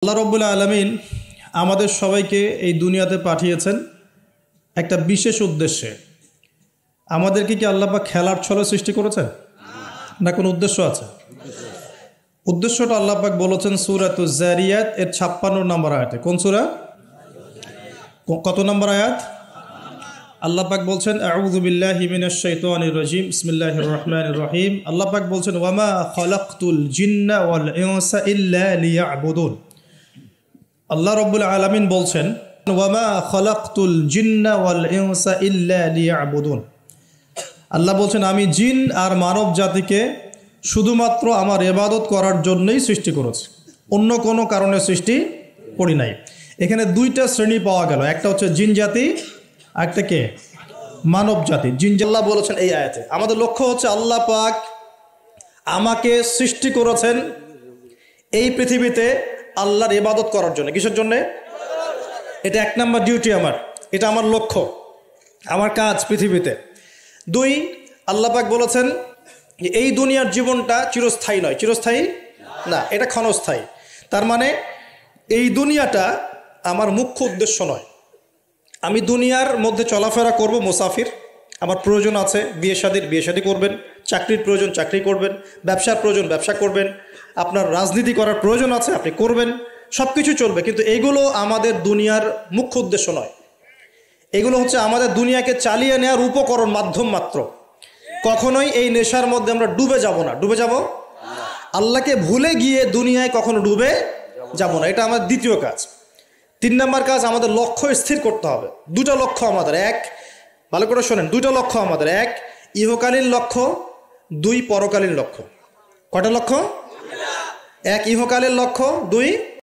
আল্লাহ রাব্বুল আলামিন আমাদের সবাইকে এই দুনিয়াতে পাঠিয়েছেন একটা বিশেষ উদ্দেশ্যে। আমাদেরকে কি আল্লাহ পাক খেলার ছলে সৃষ্টি করেছেন, না কোনো উদ্দেশ্য আছে? উদ্দেশ্যটা আল্লাহ পাক বলেছেন সূরাতুজ জারিয়াত এর ৫৬ নম্বর আয়াতে। কোন সূরা? কত নম্বর আয়াত? আল্লাহ পাক বলছেন আউযু বিল্লাহি মিনাশ শাইতানির রাজিম বিসমিল্লাহির রহমানির রহিম। আল্লাহ পাক বলছেন ওয়ামা খালাকতুল জিন্না ওয়াল ইনসা ইল্লা লিয়াবুদুন। আল্লাহ রাব্বুল আলামিন বলছেন ওয়ামা খালাকতুল জিন্না ওয়াল ইনসা ইল্লা লিয়াবুদুন। আল্লাহ বলছেন আমি জিন আর মানব জাতিকে শুধুমাত্র আমার ইবাদত করার জন্যই সৃষ্টি করেছি, অন্য কোনো কারণে সৃষ্টি করি নাই। এখানে দুইটা শ্রেণী পাওয়া গেল, একটা হচ্ছে জিন জাতি, একটা কে? মানব জাতি। জিন আল্লাহ বলেছেন এই আয়াতে আমাদের লক্ষ্য হচ্ছে আল্লাহ পাক আমাকে সৃষ্টি করেছেন এই পৃথিবীতে আল্লাহর ইবাদত করার জন্য। কিসের জন্যে? এটা এক নাম্বার ডিউটি আমার, এটা আমার লক্ষ্য, আমার কাজ পৃথিবীতে। দুই, আল্লাহ পাক বলেছেন এই দুনিয়ার জীবনটা চিরস্থায়ী নয়। চিরস্থায়ী না, এটা ক্ষণস্থায়ী। তার মানে এই দুনিয়াটা আমার মুখ্য উদ্দেশ্য নয়। আমি দুনিয়ার মধ্যে চলাফেরা করব, মুসাফির। আমার প্রয়োজন আছে বিয়ে শাদী করবেন, চাকরির প্রয়োজন চাকরি করবেন, ব্যবসার প্রয়োজন ব্যবসা করবেন, আপনার রাজনীতি করার প্রয়োজন আছে আপনি করবেন, সব কিছু চলবে। কিন্তু এগুলো আমাদের দুনিয়ার মুখ্য উদ্দেশ্য নয়। এগুলো হচ্ছে আমাদের দুনিয়াকে চালিয়ে নেওয়ার উপকরণ, মাধ্যম মাত্র। কখনোই এই নেশার মধ্যে আমরা ডুবে যাব না। ডুবে যাব আল্লাহকে ভুলে গিয়ে দুনিয়ায় কখনো ডুবে যাব না। এটা আমার দ্বিতীয় কাজ। তিন নম্বর কাজ, আমাদের লক্ষ্য স্থির করতে হবে। দুটো লক্ষ্য আমাদের, এক, ভালো করে শোনেন, দুটো লক্ষ্য আমাদের, এক ইহকালীন লক্ষ্য, দুই পরকালীন লক্ষ্য। কয়টা লক্ষ্য? এক ইহকালীন লক্ষ্য, দুই